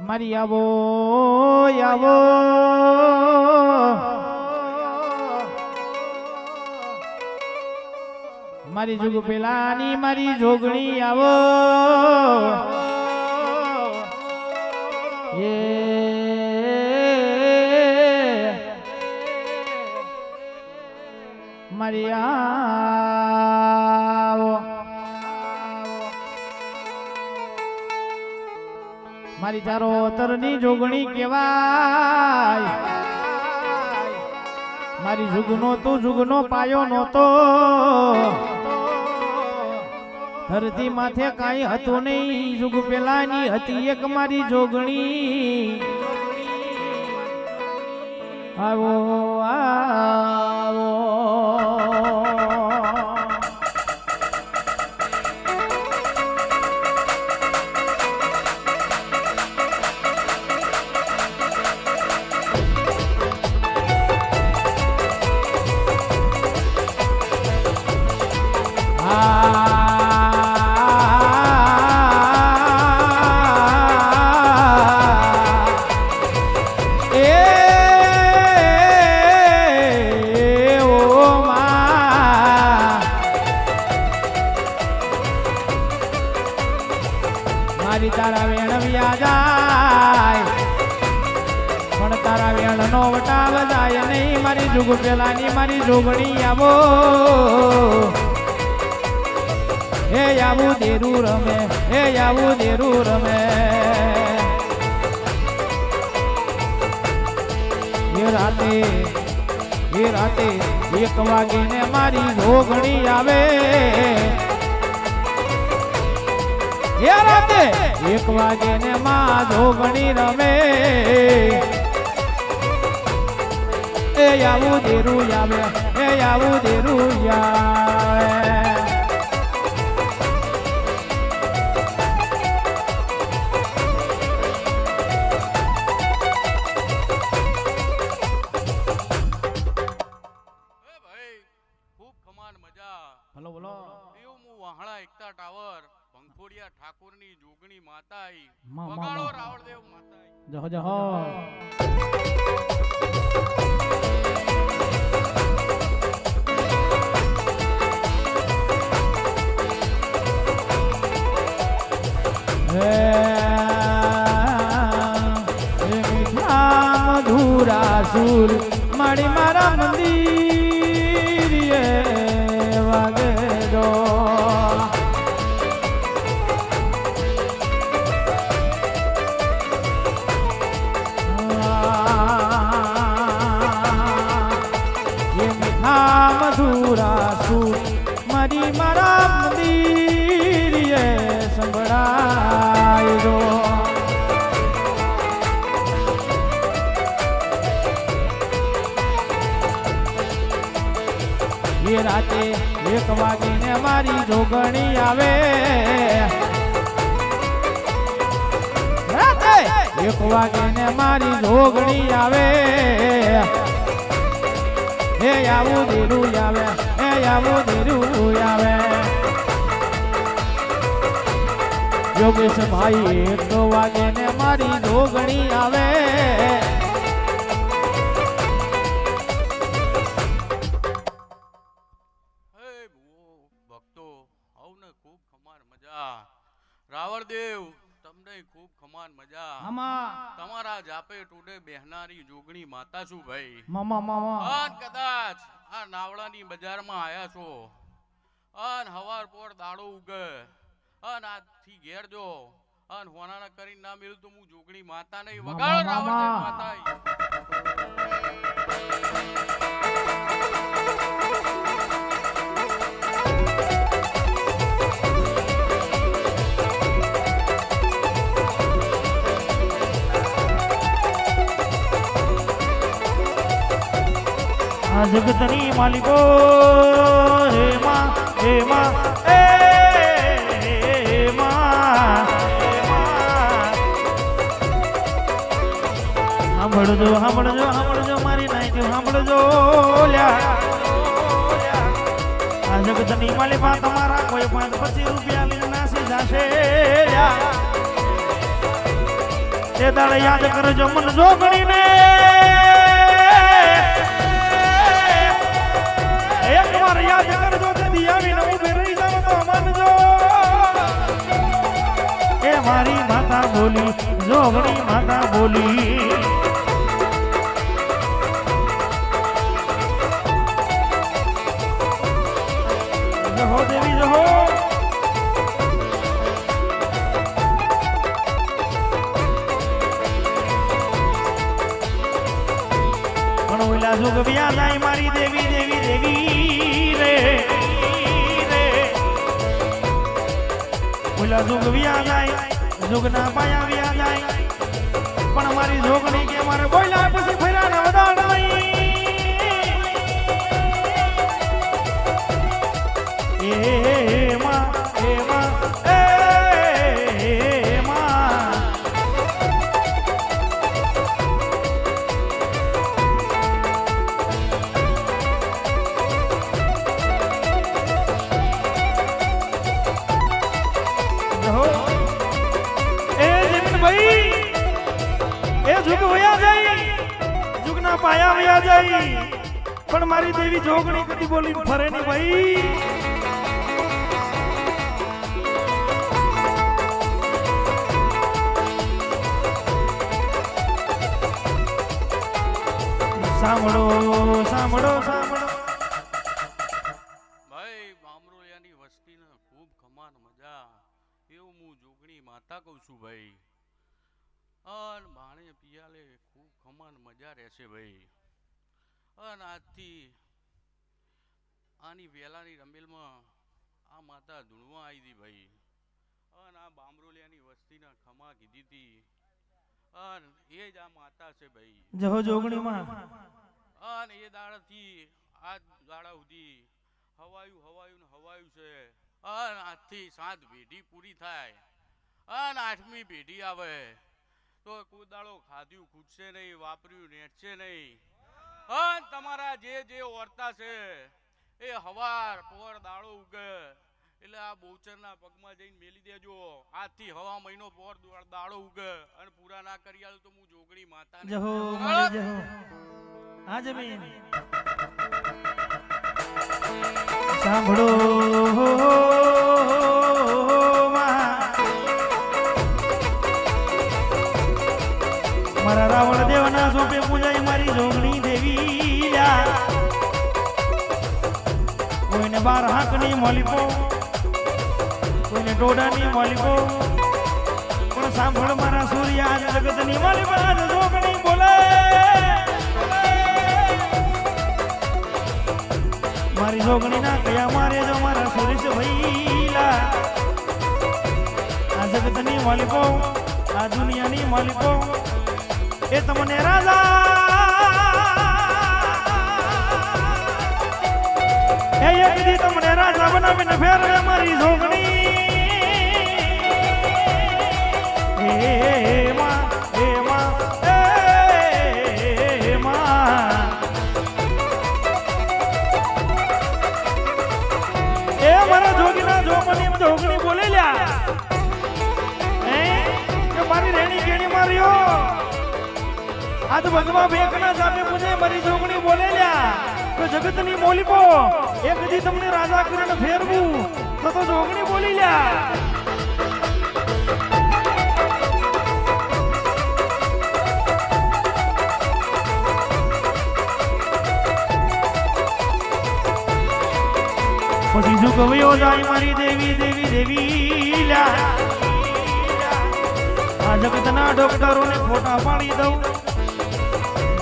મારી આવો આવો મારી જુગ પેલાની મારી જોગણી આવો એ મારી આવો મારી તારો તરની જોગણી કેવાય મારી જુગનો તું જુગનો પાયો નહોતો ધરતી માથે કાંઈ હતું નહીં જુગ પેલાની હતી એક મારી જોગણી આવો આવો મારી તારા વેણ વ્યા જાય પણ તારા વેણ નો વટાવ જાય નહીં મારી જુગ પેલાની મારી જોગણી આવો હે આવું દેરું રમે હે આવું દેરું રમે એ રાતે 1 વાગીને મારી જોગણી આવે એ રાતે 1 વાગે ને માં જોગણી રમે એ આવું દેરું આવે એ આવું દેરું આવે બોલો બોલો વાહણા એકતા ટાવર ભંગફોડિયા ઠાકોરની જોગણી માતાઈ વગાડો રાવળદેવ માતાઈ જહો જહો હે મીઠા મધુરા સુર મારી મારા મંદિર વાગે દો મધુરા સુર મારી મારા મંદિર સંભળાય દો એ રાતે 1 વાગીને મારી જોગણી આવે રાતે 1 વાગીને મારી જોગણી આવે હે આવું દેરું આવે હે આવું દેરું આવે યોગેશ ભાઈ 1 વાગે ને મારી જોગણી આવે હે ભક્તો આવને ખૂબ ખમાન મજા રાવળદેવ તમને ખૂબ ખમાન મજા તમારા જાપે ટોડે બેહનારી જોગણી માતા છું ભાઈ મામા કદાચ આ નાવડાની બજારમાં આયા છો અન હવાર પોર દાડો ઉગે અન આજથી ઘેર જો અન હોનાના કરીને ના મિલ તો હું જોગણી માતા નહીં વગાડો રાવળદેવ માતા જગતની માલિકો હે માં એ માં સાંભળજો મારી નાઈ સાંભળજો લ્યા આ જગતની માલિકા તમારા કોઈ 5-25 રૂપિયા લઈને નાસી જશે લ્યા એ દાડે યાદ કરજો મન જોગણીને એક વાર યાદ કરજો તેથી આવીને ઊભી રહી જાવ તો માનજો એ મારી માતા બોલી જોગણી માતા બોલી જહો દેવી જહો ઓલા જુગ વ્યા જાય મારી દેવી દેવી દેવી રે ઓલા જુગ વ્યા જાય જુગ ના પાયા વ્યા જાય પણ મારી જોગણી કે મારે બોલ્યા પછી ફર્યા ના વધાર નહીં એ માં પાયા વ્યા જાય પણ મારી દેવી જોગણી કદી બોલી ફરે નહીં ભાઈ સાંભળો સાંભળો સાંભળો ભાઈ બામરોલિયાની વસ્તીને ખૂબ ખમાન મજા એવું હું જોગણી માતા કહું છું ભાઈ અન બાણે પિયાલે ખૂબ ખમાન મજા રહેશે ભાઈ અન આજથી આની વેલાની રમેલમાં આ માતા ધૂણવા આવી હતી ભાઈ અન આ બામરોલિયાની વસ્તીના ખમા કીધી હતી અન એ જ આ માતા છે ભાઈ જહો જોગણીમાં અન એ દાડાથી આજ દાડા સુધી હવાયું છે અન આજથી 7 પેઢી પૂરી થાય અન 8મી પેઢી આવે તો કોઈ દાડો ખાધ્યું ખૂટશે નહીં વાપર્યું નેટશે નહીં અન તમારા જે ઓરતા છે એ હવાર પોર દાડો ઉગે એટલે આ બહુચરના પગમાં જઈને મેલી દેજો આજથી હવા મહિનો પોર દાડો ઉગે અને પૂરા ના કરી આલું તો હું જોગણી માતા જહો મારી જહો આ જમીન સાંભળો મારા રાવણ દેવના સોપે પૂજાય મારી જોગણી દેવી કોઈને 12 હાંકની મોલીપો કોઈને ડોડાની મોલીપો પણ સાંભળ મારા સૂર્ય આજ જગતની મોલીપો આજ જોગણી બોલે મારી જોગણી ના કયા મારે જો મારા સુરેશ ભઈલા આ જગતની મોલીપો આ દુનિયાની મોલીપો એ તમને રાજા એ એક દી તમને રાજા બનાવીને ફેરવે મારી જોગણી એ માં એ માં એ માં એ મારા જોગીના જોગણી બોલે લ્યા કે મારી રેણી કેણી માર્યો આજ ભગવા બેકના સામે મુજે મારી જોગણી બોલે લ્યા તો જગતની મોલીપો એક દી તમને રાજા કરીને ફેરવું તો જોગણી બોલી લ્યા પછી ઝુકવ્યો જાય મારી દેવી દેવી દેવી લ્યા આ જગતના ડોક્ટરોને ફોટા પાડી દઉં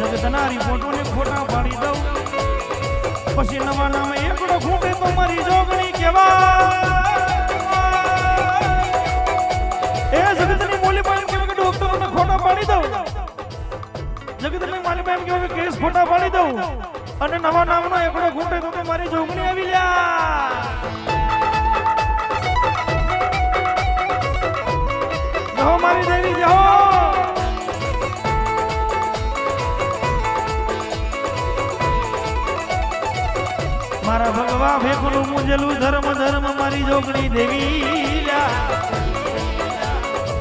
જગતના રિપોર્ટોને ફોટા પાડી દઉં પછી નવા નામે એકડો ખૂટે તો મારી જોગણી કેવા એ જગતની મોલી પાઈ કેમ કે ડોક્ટરોને ફોટા પાડી દઉં જગતની મોલી પાઈ કેમ કે કેસ ફોટા પાડી દઉં અને નવા નામનો એકડો ખૂટે તો મારી જોગણી આવી લ્યા જહો મારી દેવી જહો મારા ભગવા ભેખનું મુંજેલું ધર્મ મારી જોગણી દેવી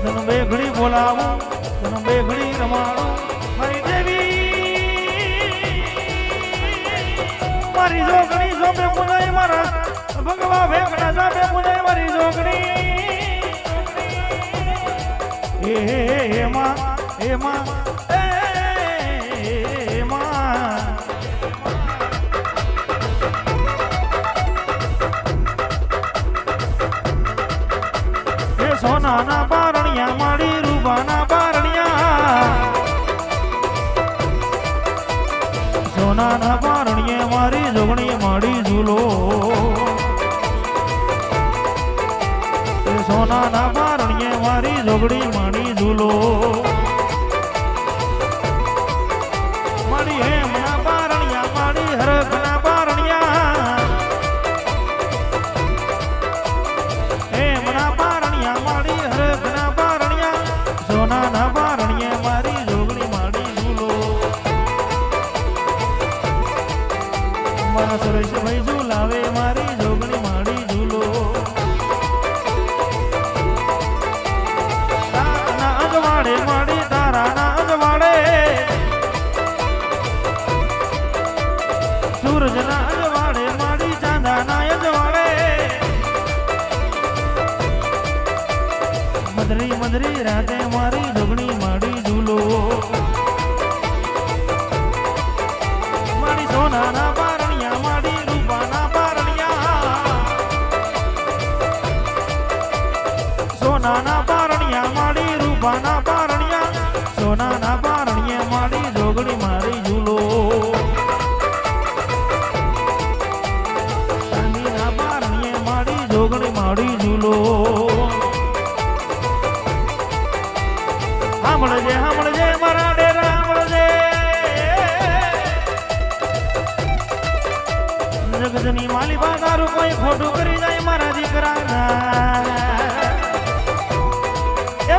ધન બે ઘડી બોલાવું તને બેઘડી રમાડું મારી દેવી મારી જોગણી સોપે પુનાઈ મારા ભગવા ભેગડા સાપે પુનાઈ મારી જોગણી એમાં એમાં એમાં એ સોનાના બારણિયા માડી રૂપાના બારણિયા સોનાના બારણિયે મારી જોગણી માડી ઝૂલો સોનાના બારણિયે મારી જોગણી માડી ઝૂલો માડી હેમના બારણિયા માડી હરખના બારણિયા હેમના બારણિયા માડી હરખના બારણિયા સોનાના બારણિયે મારી જોગણી માડી ઝૂલો મારા સુરેશભાઈ ઝૂલાવે મારી જોગણી માડી ઝૂલો અજવાડે માડી તારાના અજવાડે સૂરજના અજવાડે માડી ચાંદાના અજવાડે મધરી મધરી રાતે મારી જોગણી માડી ઝૂલો માડી સોનાના બારણિયા માડી રૂપાના બારણિયા સોનાના બારણિયા માડી રૂપાના બારણિયા સોનાના બારણિયે માડી જોગણી મારી ઝૂલો ચાંદીના બારણિયે માડી જોગણી માડી ઝૂલો સાંભળજે સાંભળજે મારા ડેરા સાંભળજે જગતની માલિકા તારું કોઈ ખોટું કરી જાય મારા દીકરા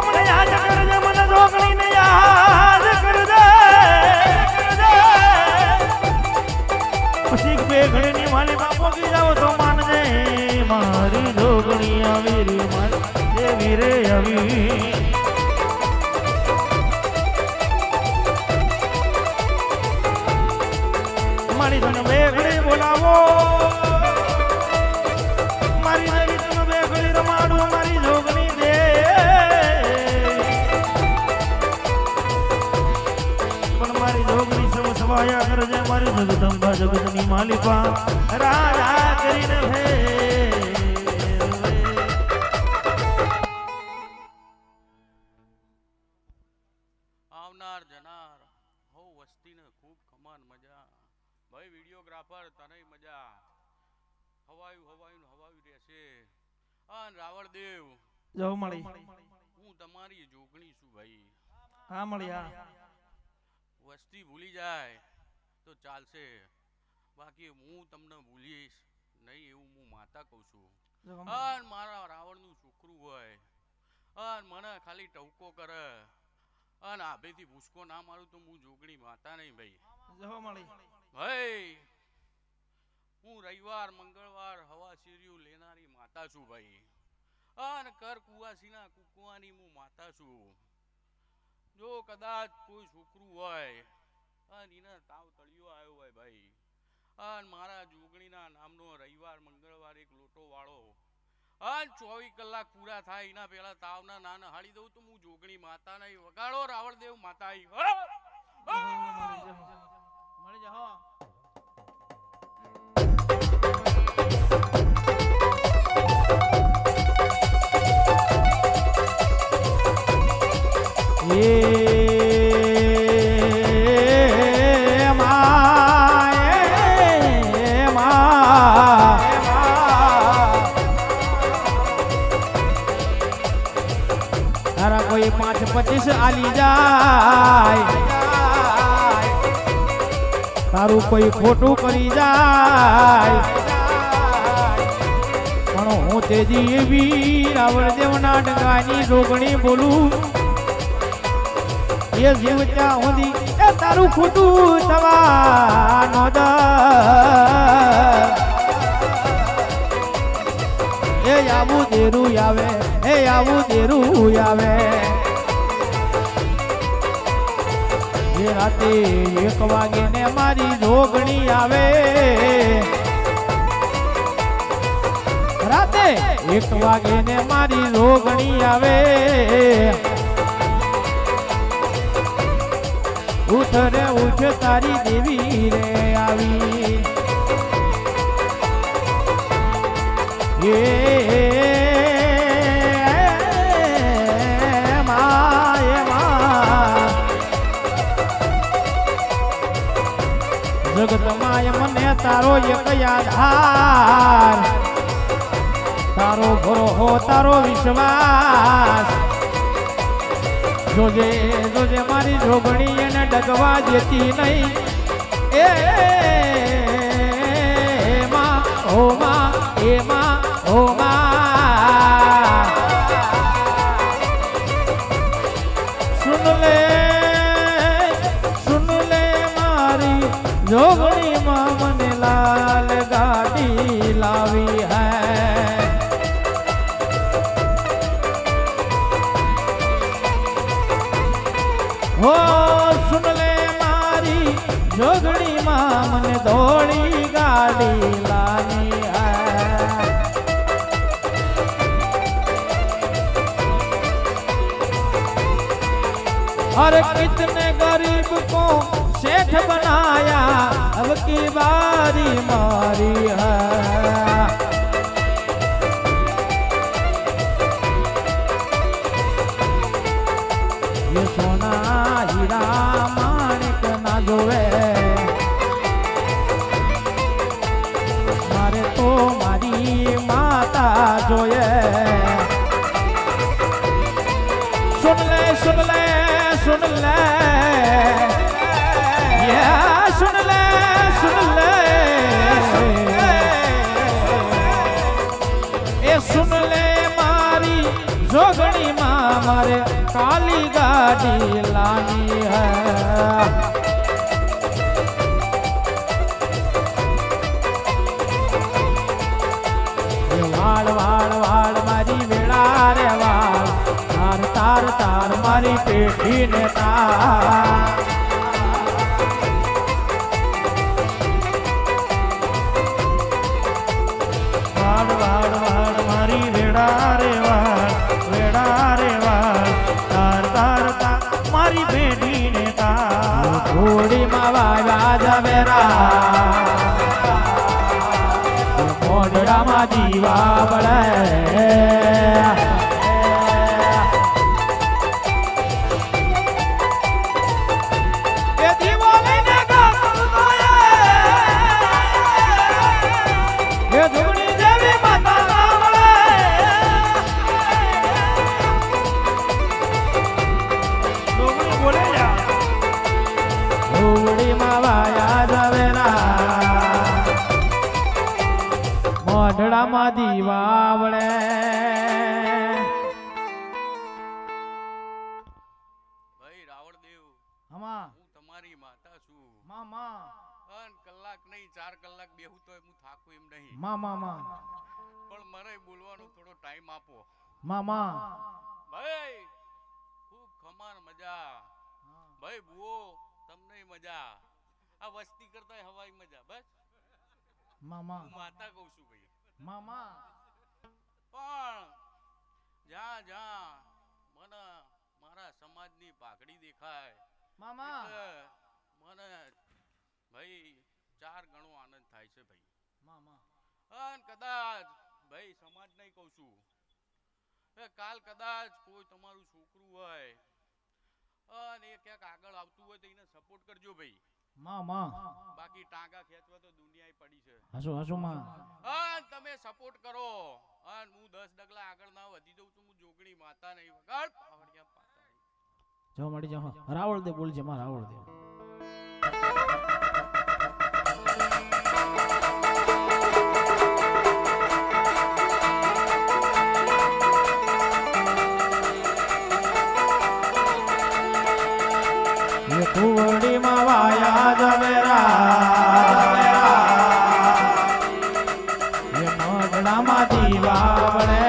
મને યાદ કરજે મને જોગણીને યાદ કરજે પછી બેઘડીની માલિકા પોગી જાવ તો માનજે મારી જોગણી આવી રે મારી દેવી રે આવી મારી તને બેઘડી બોલાવો મારી દેવી તને બેઘડી રમાડું મારી જોગણી દે મારી જોગણી સૌ સવાયા કરજે મારી જગદંબા જગતની માલિકા રાજા કરીને આવનાર જનાર હો વસ્તીને ખૂબ કમાન મજા ભાઈ વિડિયોગ્રાફર તને મજા હવાયું રહેશે અને રાવણદેવ જો મળી હું તમારી જોગણી છું ભાઈ હા મળી હા વસ્તી ભૂલી જાય તો ચાલશે બાકી હું તમને ભૂલીશ નહીં એવું હું માતા કહું છું અને મારા રાવણનું છોકરું હોય અને મને ખાલી ટવકો કરે અને આભેથી ભૂસકો ના મારું તો હું જોગણી માતા નહીં ભાઈ ભાઈ હું રવિવાર મંગળવાર હવા શીર્યું લેનારી માતા છું ભાઈ અને કર કુવાસીના કુકવાની હું માતા છું જો કદાચ કોઈ છોકરું હોય અને એને તાવ તળિયો આવ્યો હોય ભાઈ અને મારા જોગણીના નામનો રવિવાર મંગળવાર એક લોટો વાળો અને 24 કલાક પૂરા થાય એના પહેલા તાવના નાના હાળી દઉં તો હું જોગણી માતા નહીં વગાડો રાવણદેવ માતા મળી જા તારા કોઈ 5-25 આલી જાય તારું કોઈ ખોટું કરી જાય પણ હું તેજી એવી રાવણદેવના ડગાની જોગણી બોલું એ જીવ ત્યાં સુધી એ તારું ખોટું થવાનો એ આવું દેરું આવે એ આવું દેરું આવે એ રાતે 1 વાગે ને મારી જોગણી આવે રાતે 1 વાગે ને મારી જોગણી આવે ઉઠ રે ઉઠ તારી દેવી રે આવી જગતમાય મને તારો એક આધાર તારો ભરો તારો વિશ્વાસ જોજે જોજે મારી જોગણી એને ડગવા દેતી નહીં એ માં ઓ માં એ માં ઓ માં સુન લે મારી જોગણી માં મને લાલ ગાડી લાવી હૈ हो सुन ले मारी जोगणी मां मन दौड़ी गाड़ी लानी है और कितने गरीब को सेठ बनाया अब की बारी मारी है ये सोना हीरा माणिक ना जोवे मारे तो मारी माता जोए सुन ले सुन ले सुन ले ये सुन ले सुन ले ए सुन ले मारी जोगणी मां मारे काली गाड़ी लानी है वाड़ वाड़ वाड़ मारी वेड़ा रे वाड़ तार तार तार मारी पेटी ने तार वाड़ वाड़ वाड़ मारी वेड़ा रे वाड़ तार तार तार मारी बेटी ने तार घोड़ी मावा जावेरा मोडड़ा मा जीवा बड़े મોઢડામાં દીવાવળે ભાઈ રાવણદેવ હમા હું તમારી માતા છું મામા અન કલાક નહીં 4 કલાક બેહું તો હું થાકું એમ નહીં મામા પણ મને બોલવાનો થોડો ટાઈમ આપો મામા ભાઈ ખૂબ ખમાન મજા ભાઈ બુઓ તમને મજા આ વસ્તી કરતા હવાઈ મજા બસ મામા હું માતા કહું છું ભાઈ મામા પણ જ્યાં જ્યાં મને મારા સમાજની પાઘડી દેખાય મામા મને ભાઈ 4 ગણો આનંદ થાય છે ભાઈ મામા અને કદાચ ભાઈ સમાજ નહીં કહું છું કાલ કદાચ કોઈ તમારું છોકરું હોય અને એ ક્યાંક આગળ આવતું હોય તો એને સપોર્ટ કરજો ભાઈ મામા બાકી ટાંગા ખેંચવા તો દુનિયાએ પડી છે હસુ માં અને તમે સપોર્ટ કરો અને હું 10 ડગલા આગળ ના વધી જઉં છું હું જોગણી માતા નહીં વગાડ પાવડિયા પાતા જો મળી જાઓ રાવળ દે બોલ છે માં રાવળ દે કુવડી માં વાયા જવેરા એ મોઢડા માં દીવાવળે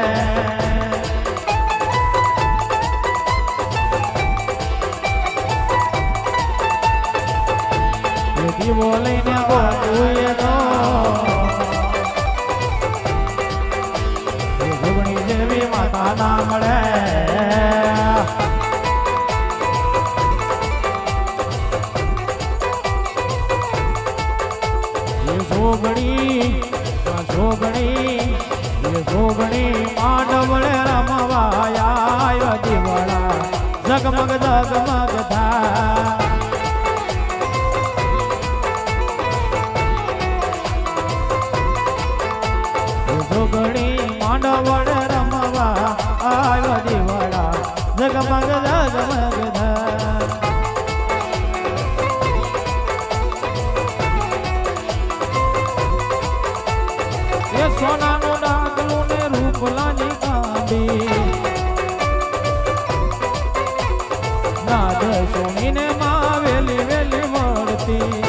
દીવો લઈને બોલું તો જોગણી જેવી માતા ના મળે. જોગણી માંડવળે રમવાયા દીવાળા ઝગમગ ઝગમગ થા. જોગણી માંડવળે રમવા આવ્યો દીવાળા ઝગમગ ઝગમગ થા. એ સોનાનું ડાકલું ને રૂપલાની કાંડી નાદ સોનીને માં વેલી વેલી મળતી.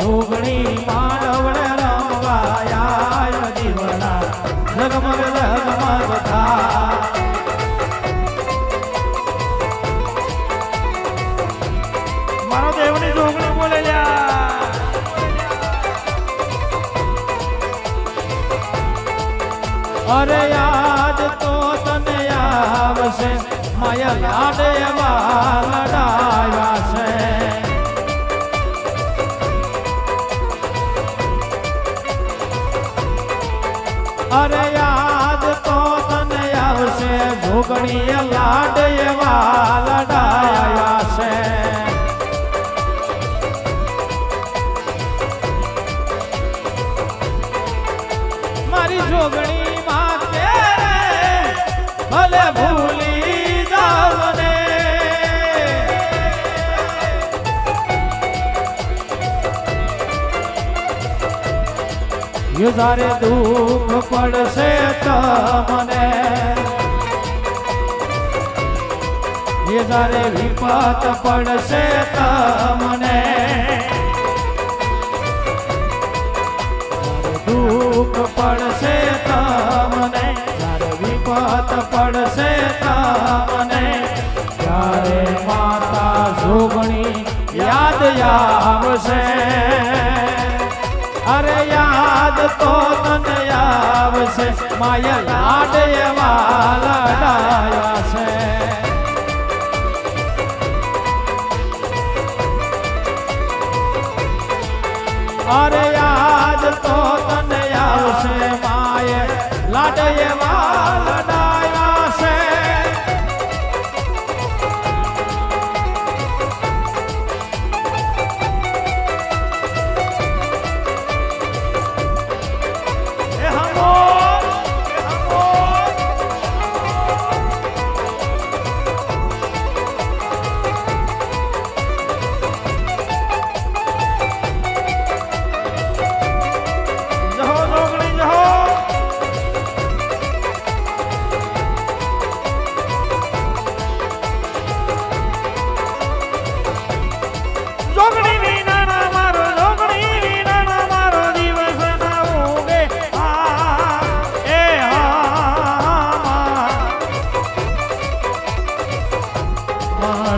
જોગણી માંડવળે રમવાયા દીવાળા ઝગમગ ઝગમગ થા. મારો દેવની જોગણી બોલે લ્યા. અરે યાદ તો તને આવશે માયા લાડ એવા લડાવ્યા છે. અરે યાદ તો તને આવશે જોગણી લાડ એવા લડાયા છે. મારી જોગણી માં કે ભલે ભૂલી જાવ ને જારે દુઃખ પડશે તમને જારે વિપત પડશે તમને દુઃખ પડશે તમને જ્યારે વિપત પડશે તમને ત્યારે માતા જોગણી યાદ આવશે. અરે યાદ તો તને આવશે માયા લાડ એવા લડાયા છે. અરે યાદ તો તને આવશે માએ લાડ એવા લડાયા છે.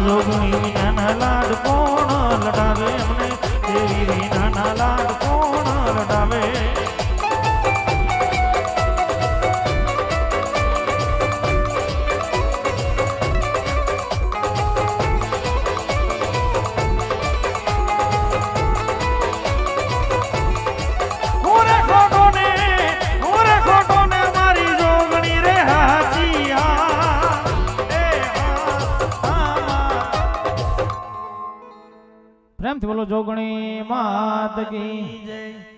જોગણી વિનાના લાડ કોણ લડાવે અમને દેવી વિનાના લાડ કોણ લડાવે. પ્રેમથી બોલો જોગણી માત કી જય.